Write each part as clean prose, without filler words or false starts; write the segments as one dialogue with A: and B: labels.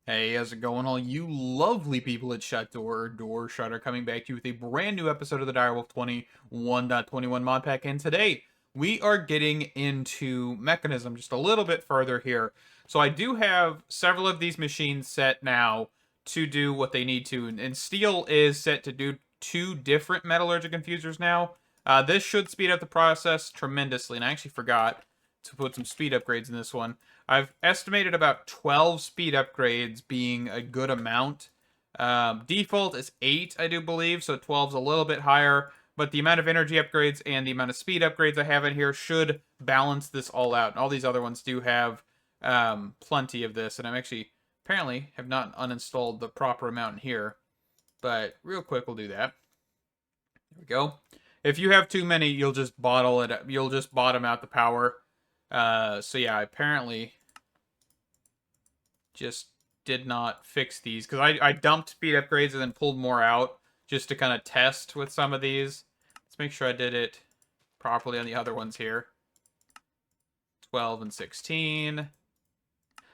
A: Hey, how's it going, all you lovely people at Door Shutter, coming back to you with a brand new episode of the Direwolf20 1.21 Modpack, and today we are getting into Mekanism just a little bit further here. So I do have several of these machines set now to do what they need to, and Steel is set to do two different metallurgic infusers now. This should speed up the process tremendously, and I actually forgot to put some speed upgrades in this one. I've estimated about 12 speed upgrades being a good amount. Default is 8, I do believe, so 12 is a little bit higher. But the amount of energy upgrades and the amount of speed upgrades I have in here should balance this all out. And all these other ones do have plenty of this. And I'm actually, apparently, have not uninstalled the proper amount in here. But real quick, we'll do that. There we go. If you have too many, you'll just bottle it. You'll just bottom out the power. So yeah, I apparently just did not fix these because I dumped speed upgrades and then pulled more out just to kind of test with some of these. Let's make sure I did it properly on the other ones here. 12 and 16.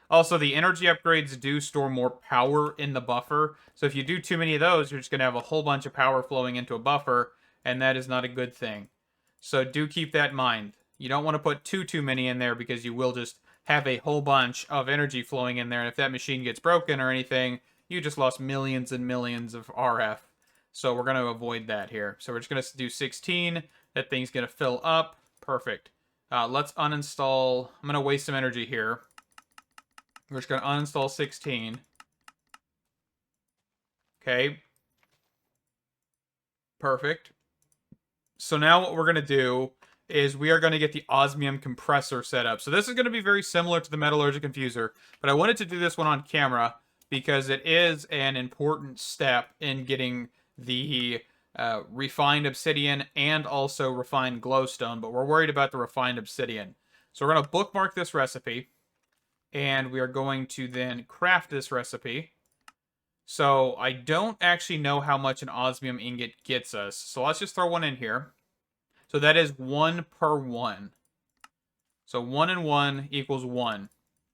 A: Also, the energy upgrades do store more power in the buffer. So if you do too many of those, you're just going to have a whole bunch of power flowing into a buffer, and that is not a good thing. So do keep that in mind. You don't want to put too many in there because you will just have a whole bunch of energy flowing in there. And if that machine gets broken or anything, you just lost millions and millions of RF. So we're going to avoid that here. So we're just going to do 16. That thing's going to fill up. Perfect. Let's uninstall. I'm going to waste some energy here. We're just going to uninstall 16. Okay. Perfect. So now what we're going to do is we are going to get the Osmium compressor set up. So this is going to be very similar to the metallurgic infuser, but I wanted to do this one on camera because it is an important step in getting the refined obsidian and also refined glowstone, but we're worried about the refined obsidian. So we're going to bookmark this recipe, and we are going to then craft this recipe. So I don't actually know how much an osmium ingot gets us, so let's just throw one in here. So that is 1 per 1. So 1 and 1 equals 1.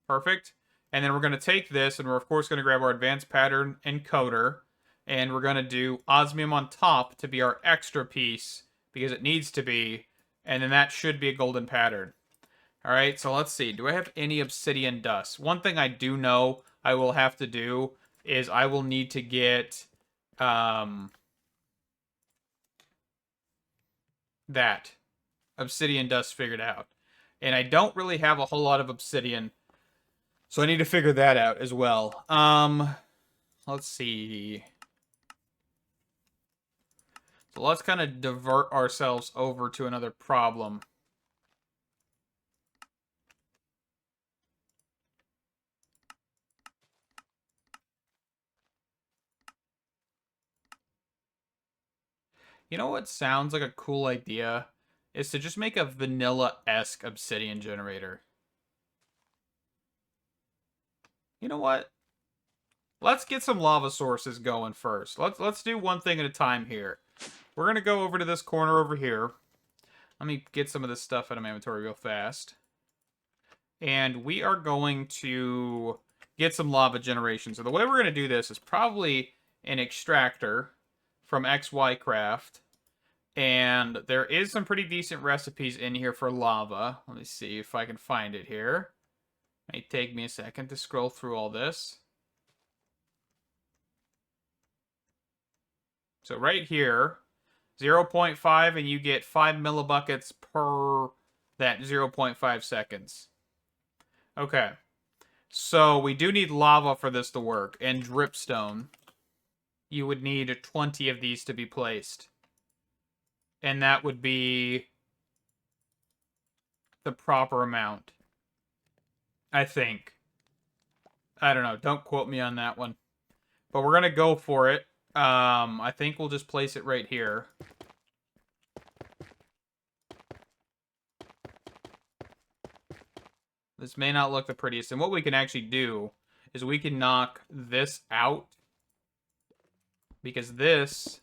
A: Perfect. And then we're going to take this, and we're of course going to grab our advanced pattern encoder, and we're going to do osmium on top to be our extra piece, because it needs to be, and then that should be a golden pattern. Alright, so let's see. Do I have any obsidian dust? One thing I do know I will have to do is I will need to get that obsidian dust figured out. And I don't really have a whole lot of obsidian, so I need to figure that out as well. Let's see. So let's kind of divert ourselves over to another problem. You know what sounds like a cool idea? Is to just make a vanilla-esque obsidian generator. You know what? Let's get some lava sources going first. Let's do one thing at a time here. We're going to go over to this corner over here. Let me get some of this stuff out of my inventory real fast. And we are going to get some lava generation. So the way we're going to do this is probably an extractor from XY Craft. And there is some pretty decent recipes in here for lava. Let me see if I can find it here. It may take me a second to scroll through all this. So right here, 0.5, and you get 5 millibuckets per that 0.5 seconds. Okay. So we do need lava for this to work, and dripstone. You would need 20 of these to be placed. And that would be the proper amount, I think. I don't know. Don't quote me on that one. But we're going to go for it. I think we'll just place it right here. This may not look the prettiest. And what we can actually do is we can knock this out, because this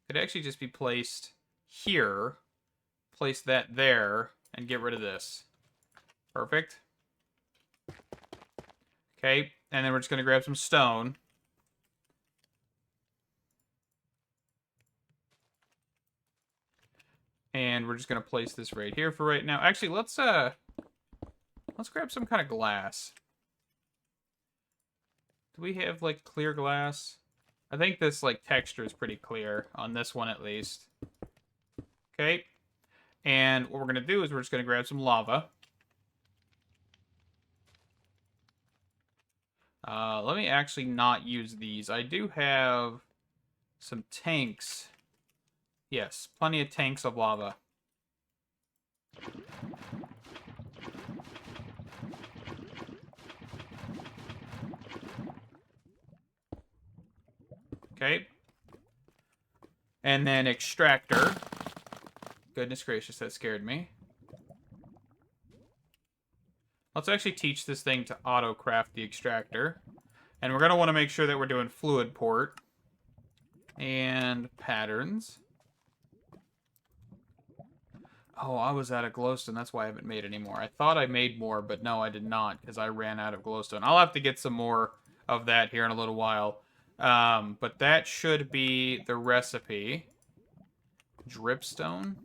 A: could actually just be placed here. Place that there and get rid of this. Perfect. Okay. And then we're just going to grab some stone. And we're just going to place this right here for right now. Actually, let's grab some kind of glass. Do we have, like, clear glass? I think this, like, texture is pretty clear on this one at least. Okay. And what we're going to do is we're just going to grab some lava. Let me actually not use these. I do have some tanks. Yes, plenty of tanks of lava. Okay. And then extractor. Goodness gracious, that scared me. Let's actually teach this thing to auto-craft the extractor. And we're going to want to make sure that we're doing fluid port. And patterns. Oh, I was out of glowstone. That's why I haven't made any more. I thought I made more, but no, I did not, because I ran out of glowstone. I'll have to get some more of that here in a little while. But that should be the recipe. Dripstone?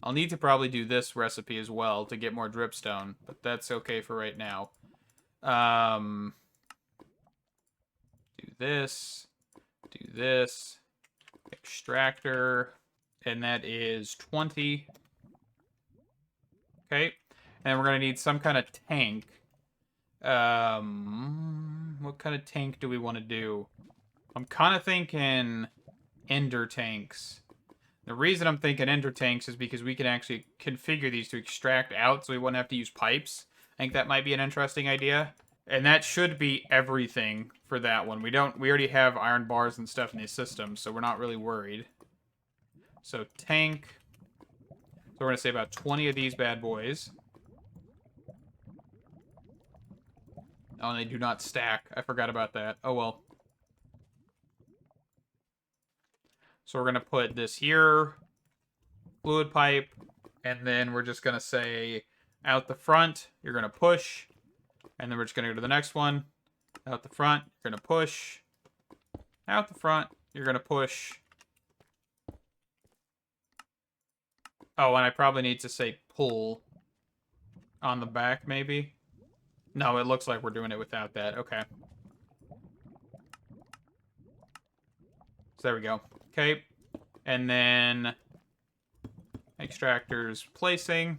A: I'll need to probably do this recipe as well to get more dripstone, but that's okay for right now. Do this. Do this. Extractor. And that is 20. Okay. And we're going to need some kind of tank. What kind of tank do we want to do? I'm kind of thinking ender tanks. The reason I'm thinking ender tanks is because we can actually configure these to extract out so we wouldn't have to use pipes. I think that might be an interesting idea. And that should be everything for that one. We already have iron bars and stuff in the system, so we're not really worried. So tank. So we're going to say about 20 of these bad boys. Oh, and they do not stack. I forgot about that. Oh, well. So we're going to put this here. Fluid pipe. And then we're just going to say out the front, you're going to push. And then we're just going to go to the next one. Out the front, you're going to push. Out the front, you're going to push. Oh, and I probably need to say pull on the back, maybe. No, it looks like we're doing it without that. Okay. So there we go. Okay. And then extractors placing.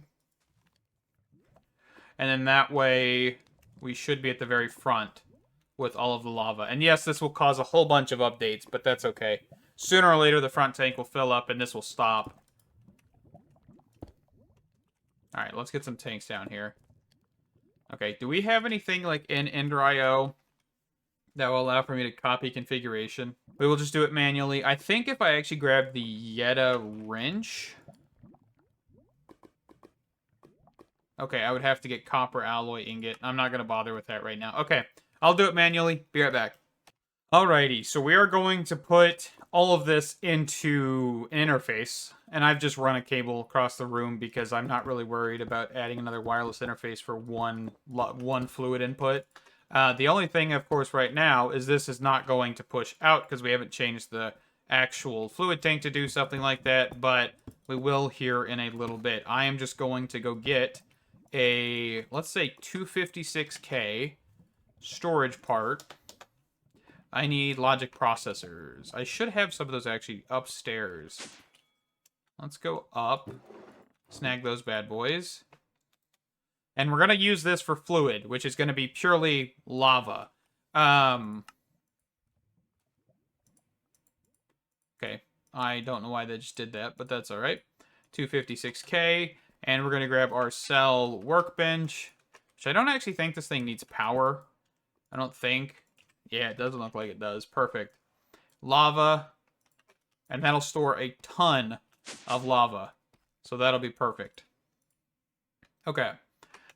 A: And then that way we should be at the very front with all of the lava. And yes, this will cause a whole bunch of updates, but that's okay. Sooner or later, the front tank will fill up and this will stop. Alright, let's get some tanks down here. Okay, do we have anything like in Ender.io that will allow for me to copy configuration? We will just do it manually. I think if I actually grab the Yeta wrench... Okay, I would have to get copper alloy ingot. I'm not going to bother with that right now. Okay, I'll do it manually. Be right back. Alrighty, so we are going to put all of this into an interface. And I've just run a cable across the room because I'm not really worried about adding another wireless interface for one fluid input. The only thing, of course, right now is this is not going to push out because we haven't changed the actual fluid tank to do something like that, but we will here in a little bit. I am just going to go get a, let's say, 256K storage part. I need logic processors. I should have some of those actually upstairs. Let's go up. Snag those bad boys. And we're going to use this for fluid, which is going to be purely lava. Okay. I don't know why they just did that, but that's all right. 256K. And we're going to grab our cell workbench, which I don't actually think this thing needs power. I don't think. Yeah, it doesn't look like it does. Perfect. Lava. And that'll store a ton of lava. So that'll be perfect. Okay.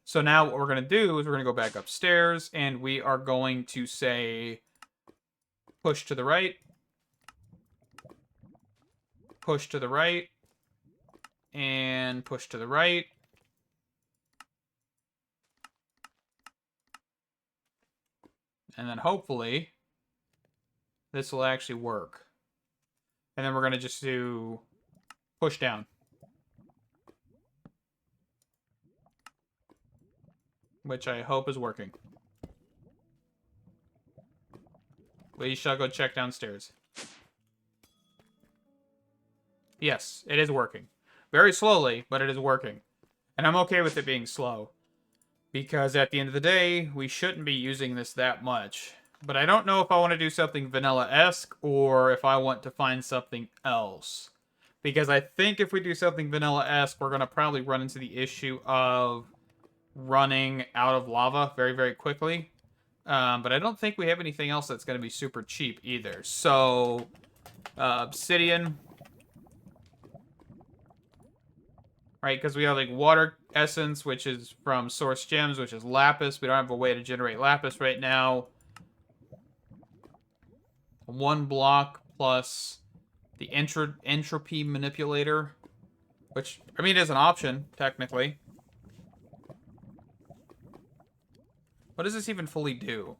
A: So now what we're going to do is we're going to go back upstairs and we are going to say push to the right. Push to the right. And push to the right. And then hopefully this will actually work. And then we're going to just do push down. Which I hope is working. We shall go check downstairs. Yes, it is working. Very slowly, but it is working. And I'm okay with it being slow. Because at the end of the day, we shouldn't be using this that much. But I don't know if I want to do something vanilla-esque or if I want to find something else. Because I think if we do something vanilla-esque, we're going to probably run into the issue of running out of lava very, very quickly. But I don't think we have anything else that's going to be super cheap either. So, Obsidian. Right, because we have like water essence, which is from source gems, which is lapis. We don't have a way to generate lapis right now. 1 block plus the entropy manipulator, which, I mean, is an option, technically. What does this even fully do?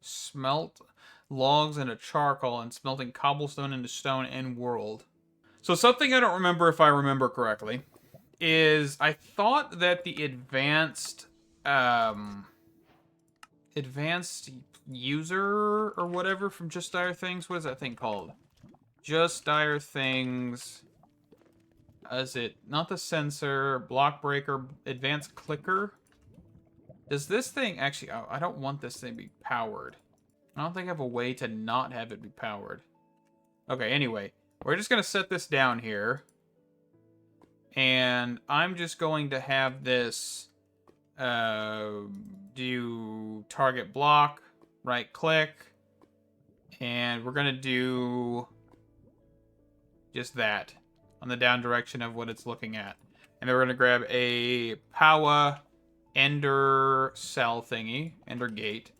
A: Smelt logs into charcoal and smelting cobblestone into stone in world. So something I don't remember, if I remember correctly, is I thought that the advanced user or whatever from Just Dire Things, what is that thing called? Just Dire Things. Is it not the sensor, block breaker, advanced clicker? Does this thing actually, oh, I don't want this thing to be powered. I don't think I have a way to not have it be powered. Okay, anyway, we're just going to set this down here. And I'm just going to have this do target block, right click, and we're going to do just that on the down direction of what it's looking at. And then we're going to grab a power ender cell thingy, ender gate.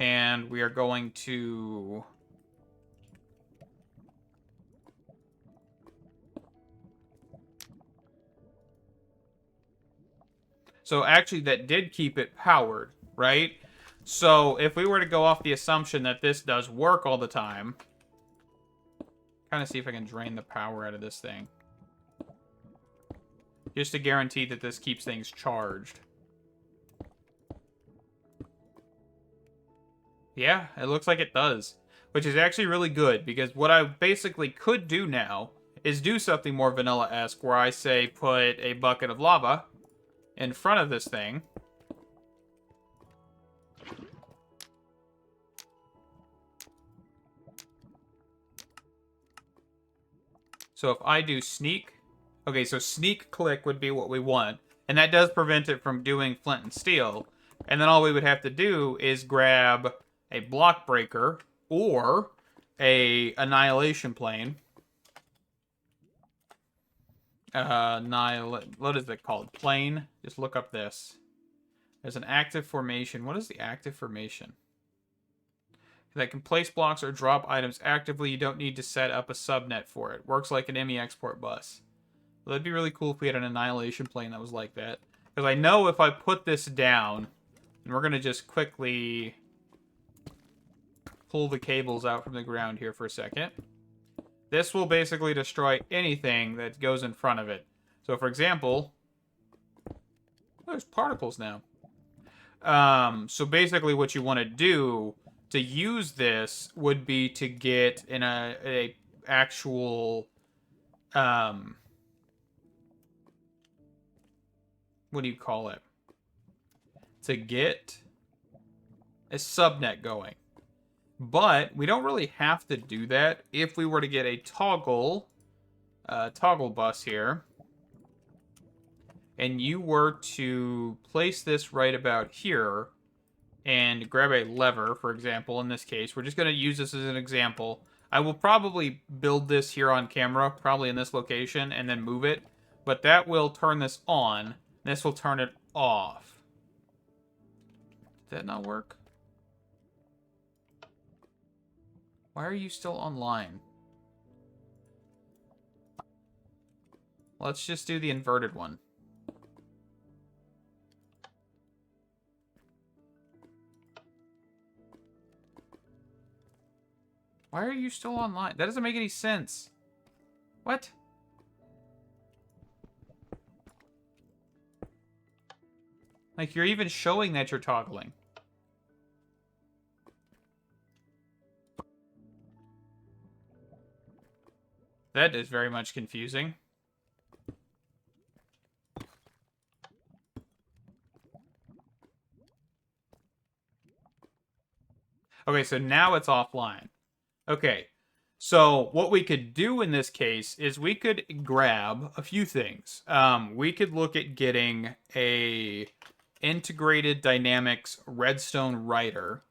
A: And we are going to... So actually that did keep it powered, right? So if we were to go off the assumption that this does work all the time... Kind of see if I can drain the power out of this thing. Just to guarantee that this keeps things charged. Yeah, it looks like it does. Which is actually really good, because what I basically could do now is do something more vanilla-esque, where I say put a bucket of lava in front of this thing. So if I do sneak... Okay, so sneak click would be what we want. And that does prevent it from doing flint and steel. And then all we would have to do is grab a block breaker or a annihilation plane. What is it called? Plane. Just look up this. There's an active formation. What is the active formation? That can place blocks or drop items actively. You don't need to set up a subnet for it. Works like an ME export bus. Well, that'd be really cool if we had an annihilation plane that was like that. Because I know if I put this down, and we're going to just quickly pull the cables out from the ground here for a second. This will basically destroy anything that goes in front of it. So, for example, there's particles now. So basically what you want to do to use this would be to get in a actual... what do you call it? To get a subnet going. But we don't really have to do that if we were to get a toggle bus here. And you were to place this right about here and grab a lever, for example, in this case. We're just going to use this as an example. I will probably build this here on camera, probably in this location, and then move it. But that will turn this on. This will turn it off. Did that not work? Why are you still online? Let's just do the inverted one. Why are you still online? That doesn't make any sense. What? Like, you're even showing that you're toggling. That is very much confusing. Okay, so now it's offline. Okay, so what we could do in this case is we could grab a few things. We could look at getting a integrated dynamics redstone writer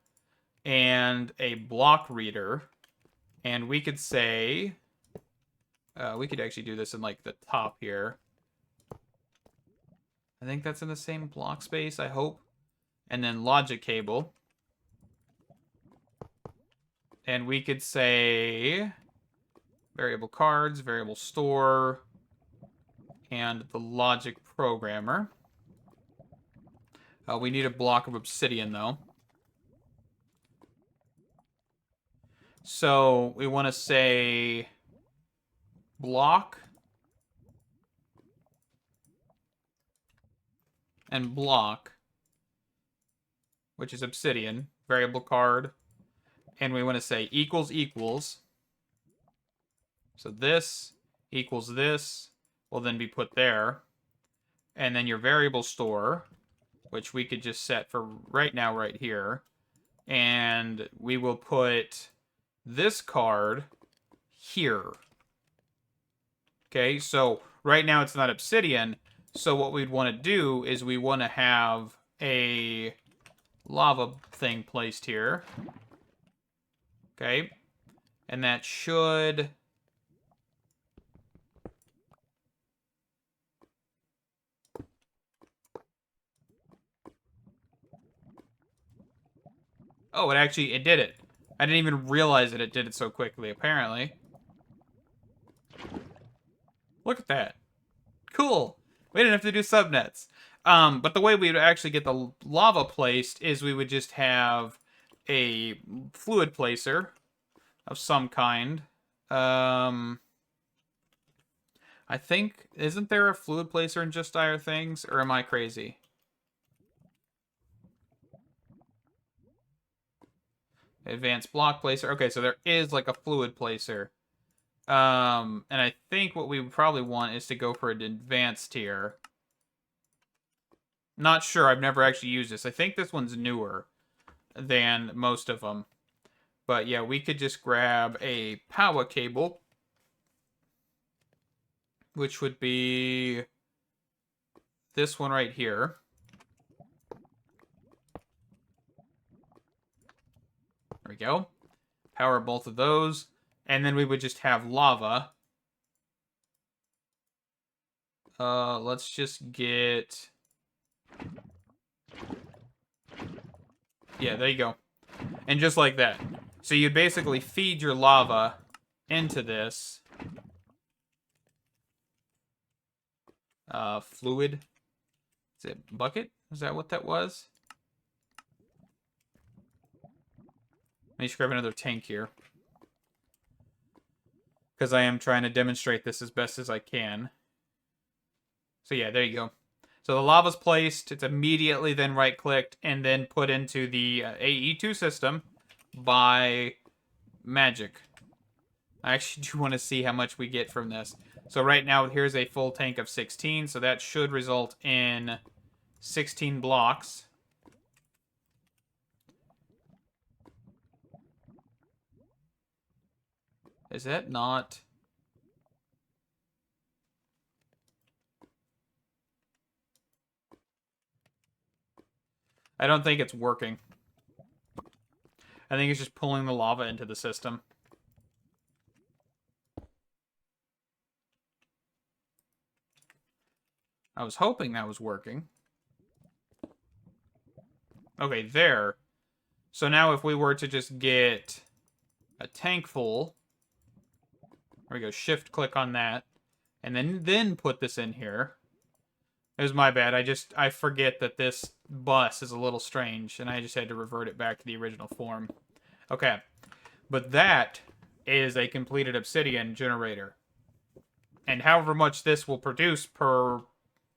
A: and a block reader, and we could say we could actually do this in like the top here. I think that's in the same block space, I hope. And then logic cable. And we could say variable cards, variable store, and the logic programmer. We need a block of obsidian, though. So we want to say block and block, which is obsidian, variable card. And we want to say equals equals. So this equals this will then be put there. And then your variable store, which we could just set for right now right here. And we will put this card here. Okay, so right now it's not obsidian. So what we'd want to do is we want to have a lava thing placed here. Okay, and that should... Oh, it did it. I didn't even realize that it did it so quickly, apparently. Look at that. Cool. We didn't have to do subnets. But the way we would actually get the lava placed is we would just have a fluid placer of some kind. I think, isn't there a fluid placer in Just Dire Things, or am I crazy? Advanced block placer. Okay, so there is like a fluid placer. And I think what we would probably want is to go for an advanced tier. Not sure, I've never actually used this. I think this one's newer than most of them. But yeah, we could just grab a power cable, which would be this one right here. There we go. Power both of those. And then we would just have lava. Let's just get... Yeah, there you go. And just like that. So you'd basically feed your lava into this. Fluid. Is it bucket? Is that what that was? Let me just grab another tank here. Because I am trying to demonstrate this as best as I can. So yeah, there you go. So the lava's placed, it's immediately then right-clicked, and then put into the AE2 system by magic. I actually do want to see how much we get from this. So right now, here's a full tank of 16, so that should result in 16 blocks. Is that not... I don't think it's working. I think it's just pulling the lava into the system. I was hoping that was working. Okay, there. So now if we were to just get a tank full... There we go, shift-click on that. And then put this in here. It was my bad. I forget that this bus is a little strange, and I just had to revert it back to the original form. Okay. But that is a completed obsidian generator. And however much this will produce per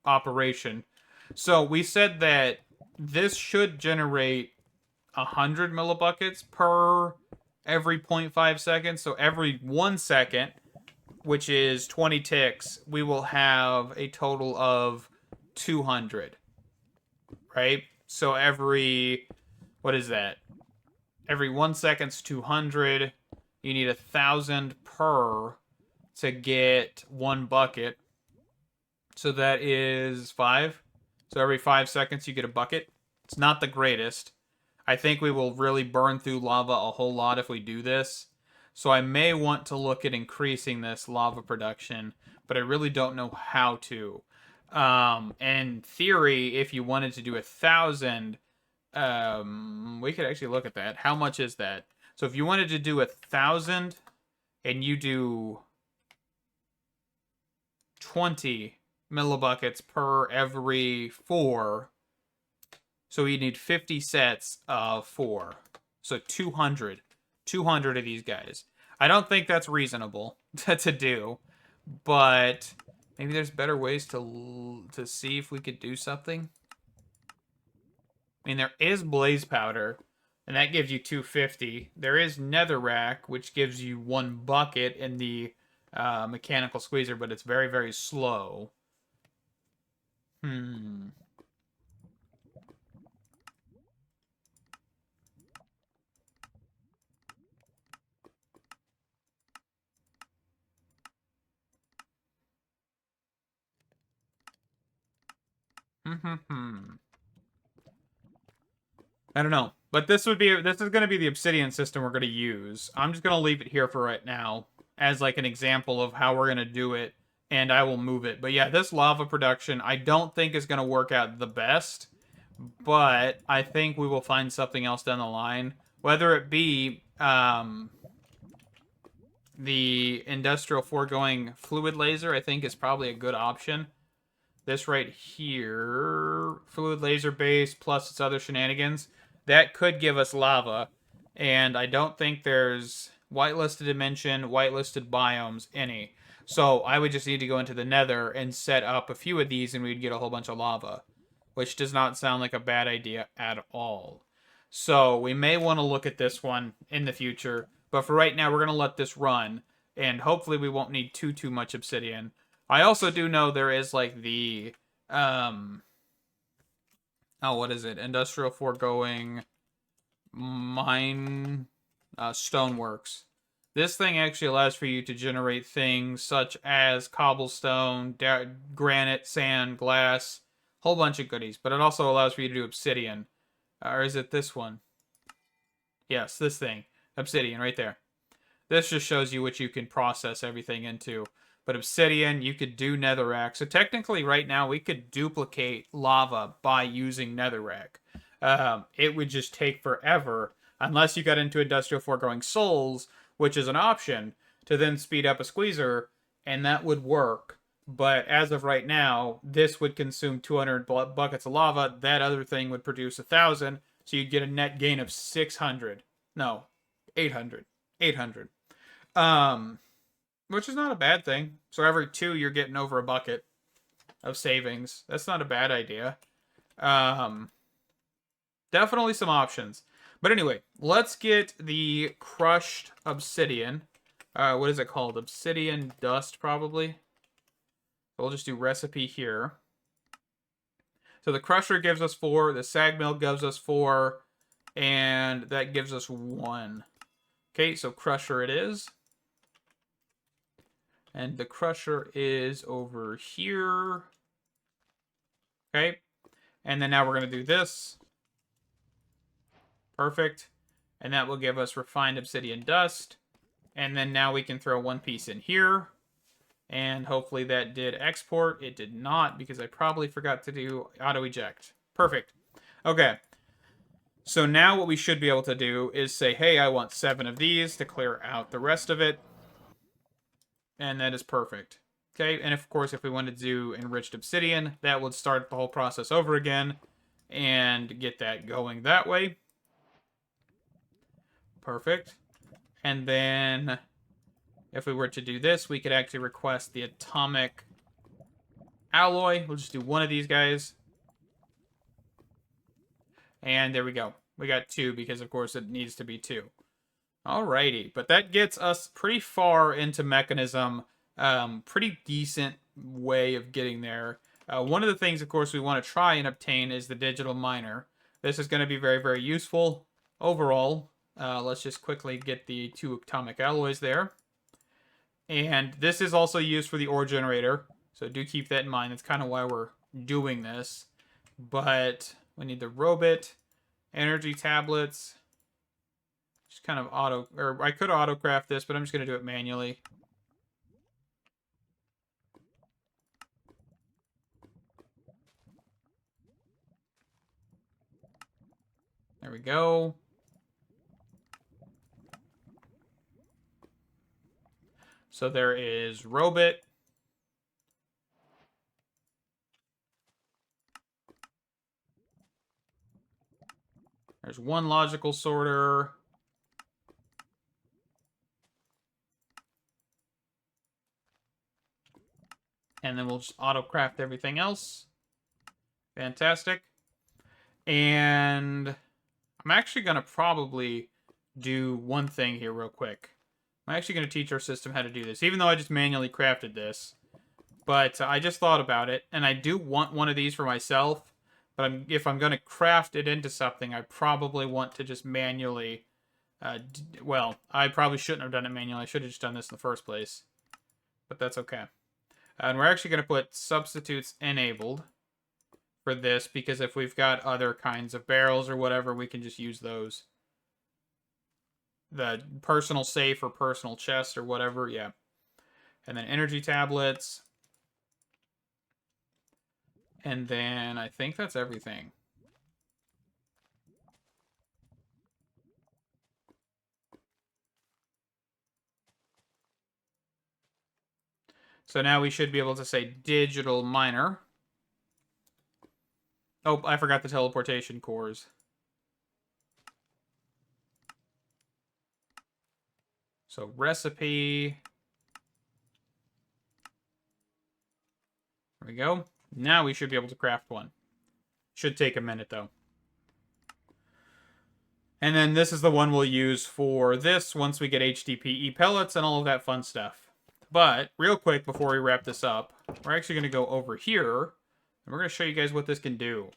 A: operation. So we said that this should generate 100 millibuckets per every 0.5 seconds. So every 1 second, which is 20 ticks, we will have a total of 200. Right? So every, what is that? Every 1 second's 200. You need 1,000 per to get 1 bucket. So that is 5. So every 5 seconds you get a bucket. It's not the greatest. I think we will really burn through lava a whole lot if we do this. So I may want to look at increasing this lava production, but I really don't know how to. In theory, if you wanted to do 1,000, we could actually look at that. How much is that? So if you wanted to do 1,000 and you do 20 millibuckets per every 4, so you need 50 sets of 4. So 200 of these guys. I don't think that's reasonable to do, but maybe there's better ways to see if we could do something. I mean, there is blaze powder, and that gives you 250. There is netherrack, which gives you 1 bucket in the mechanical squeezer, but it's very, very slow. I don't know. But this is going to be the obsidian system we're going to use. I'm just going to leave it here for right now as like an example of how we're going to do it, and I will move it. But yeah, this lava production I don't think is going to work out the best, but I think we will find something else down the line, whether it be the industrial foregoing fluid laser. I think is probably a good option. This right here, fluid laser base plus its other shenanigans, that could give us lava. And I don't think there's whitelisted dimension, whitelisted biomes, any. So I would just need to go into the nether and set up a few of these and we'd get a whole bunch of lava, which does not sound like a bad idea at all. So we may want to look at this one in the future, but for right now we're going to let this run, and hopefully we won't need too much obsidian. I also do know there is like the what is it? Industrial foregoing mine stoneworks. This thing actually allows for you to generate things such as cobblestone, granite, sand, glass, whole bunch of goodies, but it also allows for you to do obsidian. Or is it this one? Yes, this thing. Obsidian right there. This just shows you what you can process everything into. But obsidian, you could do netherrack. So technically right now we could duplicate lava by using netherrack. It would just take forever unless you got into industrial foregoing souls, which is an option to then speed up a squeezer, and that would work. But as of right now, this would consume 200 buckets of lava. That other thing would produce 1,000, so you'd get a net gain of 600. No, 800. 800. Which is not a bad thing. So every 2, you're getting over a bucket of savings. That's not a bad idea. Definitely some options. But anyway, let's get the crushed obsidian. What is it called? Obsidian dust, probably. We'll just do recipe here. So the crusher gives us 4. The sag mill gives us 4. And that gives us 1. Okay, so crusher it is. And the crusher is over here. Okay. And then now we're going to do this. Perfect. And that will give us refined obsidian dust. And then now we can throw 1 piece in here. And hopefully that did export. It did not, because I probably forgot to do auto eject. Perfect. Okay. So now what we should be able to do is say, hey, I want 7 of these to clear out the rest of it. And that is perfect. Okay, and of course, if we wanted to do enriched obsidian, that would start the whole process over again and get that going that way. Perfect. And then if we were to do this, we could actually request the atomic alloy. We'll just do one of these guys. And there we go. We got 2 because, of course, it needs to be 2. Alrighty. But that gets us pretty far into Mekanism. Pretty decent way of getting there. One of the things, of course, we want to try and obtain is the digital miner. This is going to be very, very useful overall. Let's just quickly get the 2 atomic alloys there. And this is also used for the ore generator. So do keep that in mind. That's kind of why we're doing this. But we need the robot, energy tablets. Just kind of I could auto-craft this, but I'm just going to do it manually. There we go. So there is robot. There's 1 logical sorter. And then we'll just auto-craft everything else. Fantastic. And I'm actually going to probably do one thing here real quick. I'm actually going to teach our system how to do this, even though I just manually crafted this. But I just thought about it, and I do want one of these for myself. But if I'm going to craft it into something, I probably want to just manually... well, I probably shouldn't have done it manually. I should have just done this in the first place. But that's okay. And we're actually going to put substitutes enabled for this, because if we've got other kinds of barrels or whatever, we can just use those. The personal safe or personal chest or whatever, yeah. And then energy tablets. And then I think that's everything. So now we should be able to say digital miner. Oh, I forgot the teleportation cores. So recipe. There we go. Now we should be able to craft one. Should take a minute though. And then this is the one we'll use for this once we get HDPE pellets and all of that fun stuff. But real quick before we wrap this up, we're actually going to go over here and we're going to show you guys what this can do.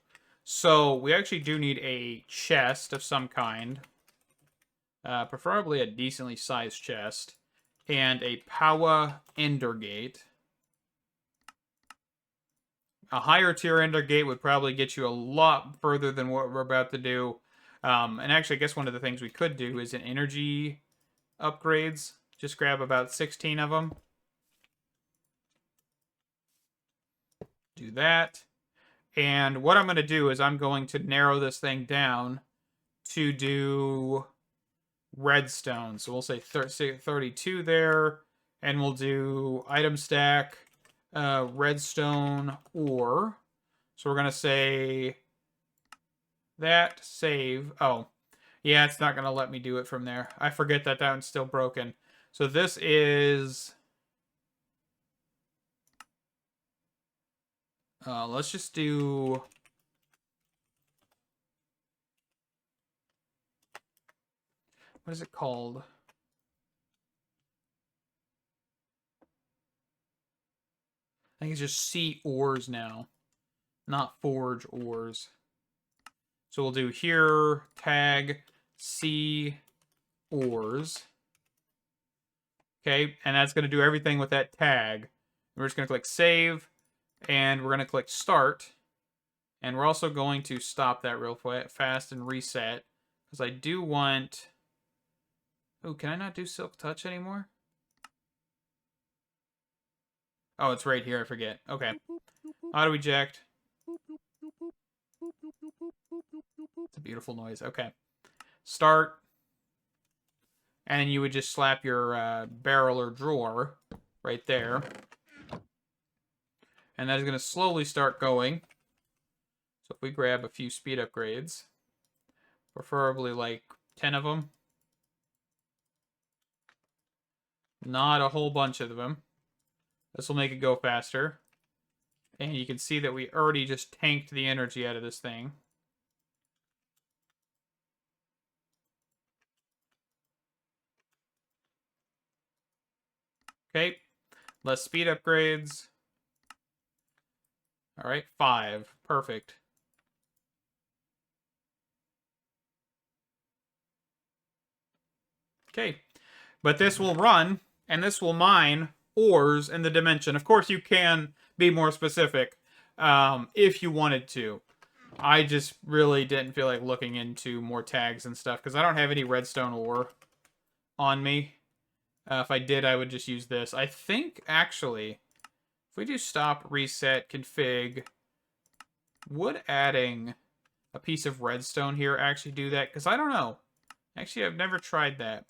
A: So we actually do need a chest of some kind. Preferably a decently sized chest. And a power ender gate. A higher tier ender gate would probably get you a lot further than what we're about to do. And actually, I guess one of the things we could do is an energy upgrades. Just grab about 16 of them. Do that. And what I'm going to do is I'm going to narrow this thing down to do redstone. So we'll say 32 there. And we'll do item stack, redstone ore. So we're going to say that, save. Oh, yeah, it's not going to let me do it from there. I forget that that one's still broken. So this is... let's just do... What is it called? I think it's just C ores now, not forge ores. So we'll do here, tag, C ores. Okay, and that's going to do everything with that tag. We're just going to click save, and we're going to click start. And we're also going to stop that real fast and reset, because I do want... Oh, can I not do Silk Touch anymore? Oh, it's right here, I forget. Okay. Auto eject. It's a beautiful noise. Okay. Start. And you would just slap your barrel or drawer right there. And that is going to slowly start going. So if we grab a few speed upgrades, preferably like 10 of them. Not a whole bunch of them. This will make it go faster. And you can see that we already just tanked the energy out of this thing. Okay, less speed upgrades. All right, 5. Perfect. Okay, but this will run, and this will mine ores in the dimension. Of course, you can be more specific if you wanted to. I just really didn't feel like looking into more tags and stuff, because I don't have any redstone ore on me. If I did, I would just use this. I think, actually, if we do stop, reset, config, would adding a piece of redstone here actually do that? Because I don't know. Actually, I've never tried that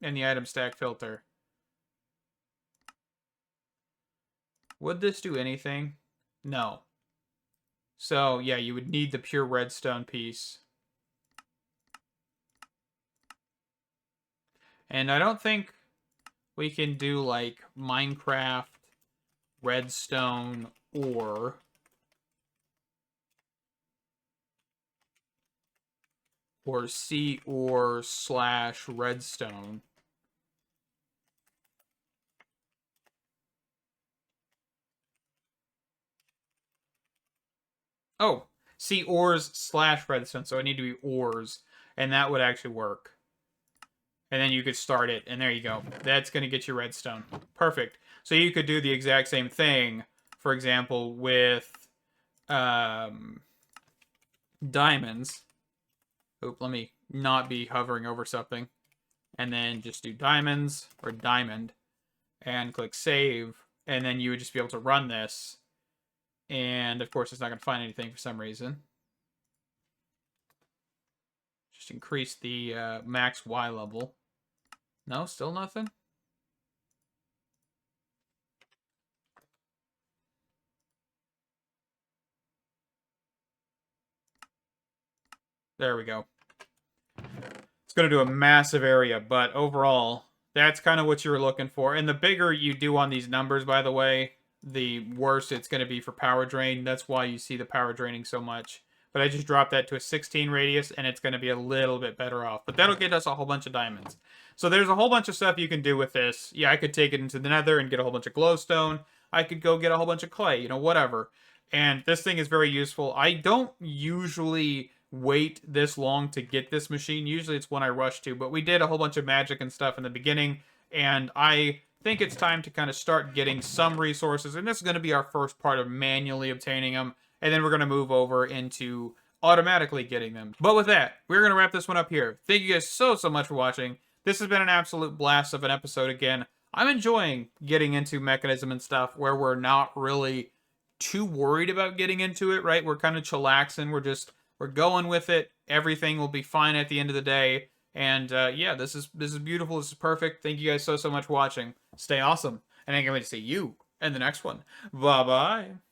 A: in the item stack filter. Would this do anything? No. So, yeah, you would need the pure redstone piece. And I don't think we can do, like, Minecraft redstone ore. Or C ore / redstone. Oh, C ores / redstone. So it need to be ores. And that would actually work. And then you could start it, and there you go. That's going to get you redstone. Perfect. So you could do the exact same thing, for example, with diamonds. Oop, let me not be hovering over something. And then just do diamonds, or diamond, and click save. And then you would just be able to run this. And, of course, it's not going to find anything for some reason. Just increase the max Y level. No, still nothing? There we go. It's going to do a massive area, but overall, that's kind of what you were looking for. And the bigger you do on these numbers, by the way, the worse it's going to be for power drain. That's why you see the power draining so much. But I just dropped that to a 16 radius, and it's going to be a little bit better off. But that'll get us a whole bunch of diamonds. So there's a whole bunch of stuff you can do with this. Yeah, I could take it into the nether and get a whole bunch of glowstone. I could go get a whole bunch of clay, you know, whatever. And this thing is very useful. I don't usually wait this long to get this machine. Usually it's when I rush to. But we did a whole bunch of magic and stuff in the beginning. And I think it's time to kind of start getting some resources. And this is going to be our first part of manually obtaining them. And then we're going to move over into automatically getting them. But with that, we're going to wrap this one up here. Thank you guys so much for watching. This has been an absolute blast of an episode again. I'm enjoying getting into Mekanism and stuff where we're not really too worried about getting into it, right? We're kind of chillaxing. We're going with it. Everything will be fine at the end of the day. And yeah, this is beautiful. This is perfect. Thank you guys so much for watching. Stay awesome. And I can't wait to see you in the next one. Bye-bye.